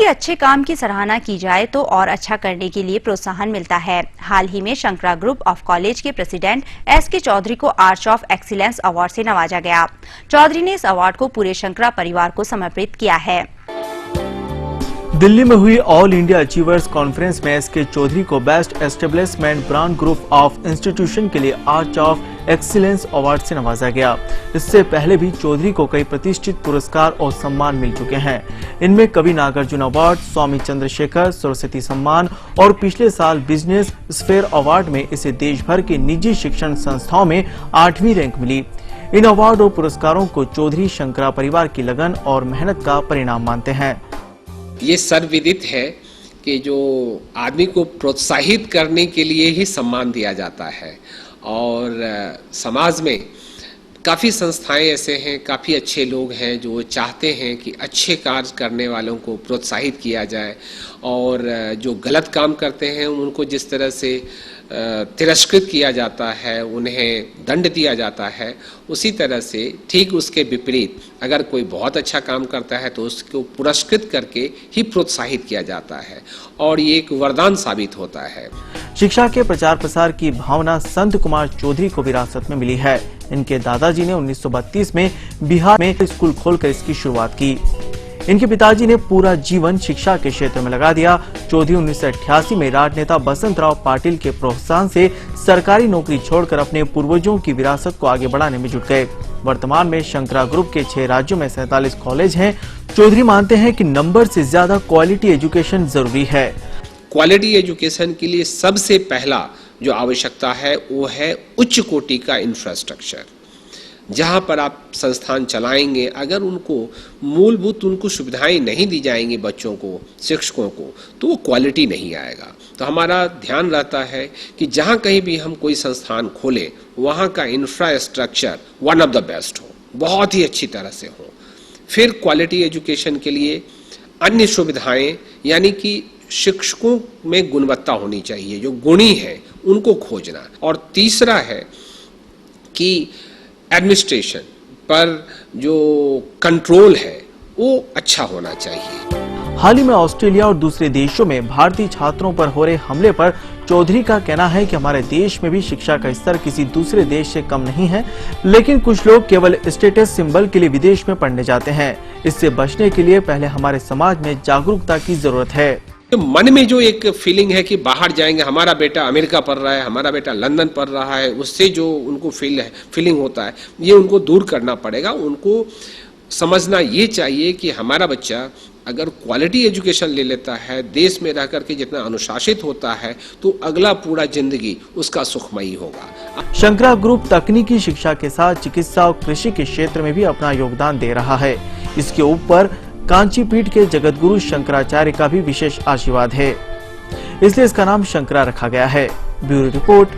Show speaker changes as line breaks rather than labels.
किसी अच्छे काम की सराहना की जाए तो और अच्छा करने के लिए प्रोत्साहन मिलता है। हाल ही में शंकरा ग्रुप ऑफ कॉलेज के प्रेसिडेंट एस.के. चौधरी को आर्च ऑफ एक्सीलेंस अवार्ड से नवाजा गया। चौधरी ने इस अवार्ड को पूरे शंकरा परिवार को समर्पित किया है।
दिल्ली में हुई ऑल इंडिया अचीवर्स कॉन्फ्रेंस में एस.के. चौधरी को best establishment brand group of institution के लिए आर्च ऑफ एक्सीलेंस अवार्ड से नवाजा गया। इससे पहले भी चौधरी को कई प्रतिष्ठित पुरस्कार और सम्मान मिल चुके हैं। इनमें कवि नागार्जुन अवार्ड, स्वामी चंद्रशेखर सरस्वती सम्मान और पिछले साल बिजनेस स्फेयर अवार्ड में इसे देश भर के निजी शिक्षण संस्थाओं में 8वीं रैंक मिली। इन अवार्ड और पुरस्कारों को चौधरी शंकरा परिवार की लगन और मेहनत का परिणाम मानते हैं।
ये सर्वविदित है कि जो आदमी को प्रोत्साहित करने के लिए ही सम्मान दिया जाता है और समाज में काफ़ी संस्थाएं ऐसे हैं, काफ़ी अच्छे लोग हैं जो चाहते हैं कि अच्छे कार्य करने वालों को प्रोत्साहित किया जाए और जो गलत काम करते हैं उनको जिस तरह से तिरस्कृत किया जाता है, उन्हें दंड दिया जाता है, उसी तरह से ठीक उसके विपरीत अगर कोई बहुत अच्छा काम करता है तो उसको पुरस्कृत करके ही प्रोत्साहित किया जाता है और ये एक वरदान साबित होता है।
शिक्षा के प्रचार प्रसार की भावना संत कुमार चौधरी को विरासत में मिली है। इनके दादाजी ने 1932 में बिहार में स्कूल खोलकर इसकी शुरुआत की। इनके पिताजी ने पूरा जीवन शिक्षा के क्षेत्र में लगा दिया। चौधरी 1988 में राजनेता बसंतराव पाटिल के प्रोत्साहन से सरकारी नौकरी छोड़कर अपने पूर्वजों की विरासत को आगे बढ़ाने में जुट गए। वर्तमान में शंकरा ग्रुप के 6 राज्यों में 47 कॉलेज हैं। चौधरी मानते हैं कि नंबर से ज्यादा क्वालिटी एजुकेशन जरूरी है।
क्वालिटी एजुकेशन के लिए सबसे पहला जो आवश्यकता है वो है उच्च कोटि का इंफ्रास्ट्रक्चर। जहाँ पर आप संस्थान चलाएंगे, अगर उनको मूलभूत उनको सुविधाएं नहीं दी जाएंगी बच्चों को, शिक्षकों को, तो वो क्वालिटी नहीं आएगा। तो हमारा ध्यान रहता है कि जहाँ कहीं भी हम कोई संस्थान खोलें वहाँ का infrastructure one of the best हो, बहुत ही अच्छी तरह से हो। फिर क्वालिटी एजुकेशन के लिए अन्य सुविधाएं, यानी कि शिक्षकों में गुणवत्ता होनी चाहिए, जो गुणी है उनको खोजना। और तीसरा है कि एडमिनिस्ट्रेशन पर जो कंट्रोल है वो अच्छा होना चाहिए।
हाल ही में ऑस्ट्रेलिया और दूसरे देशों में भारतीय छात्रों पर हो रहे हमले पर चौधरी का कहना है कि हमारे देश में भी शिक्षा का स्तर किसी दूसरे देश से कम नहीं है, लेकिन कुछ लोग केवल स्टेटस सिंबल के लिए विदेश में पढ़ने जाते हैं। इससे बचने के लिए पहले हमारे समाज में जागरूकता की जरूरत है।
तो मन में जो एक फीलिंग है कि बाहर जाएंगे, हमारा बेटा अमेरिका पढ़ रहा है, हमारा बेटा लंदन पढ़ रहा है, उससे जो उनको फीलिंग होता है, ये उनको दूर करना पड़ेगा। उनको समझना ये चाहिए कि हमारा बच्चा अगर क्वालिटी एजुकेशन ले लेता है, देश में रह करके जितना अनुशासित होता है, तो अगला पूरा जिंदगी उसका सुखमयी होगा।
शंकरा ग्रुप तकनीकी शिक्षा के साथ चिकित्सा और कृषि के क्षेत्र में भी अपना योगदान दे रहा है। इसके ऊपर कांची पीठ के जगतगुरु शंकराचार्य का भी विशेष आशीर्वाद है, इसलिए इसका नाम शंकरा रखा गया है। Bureau report,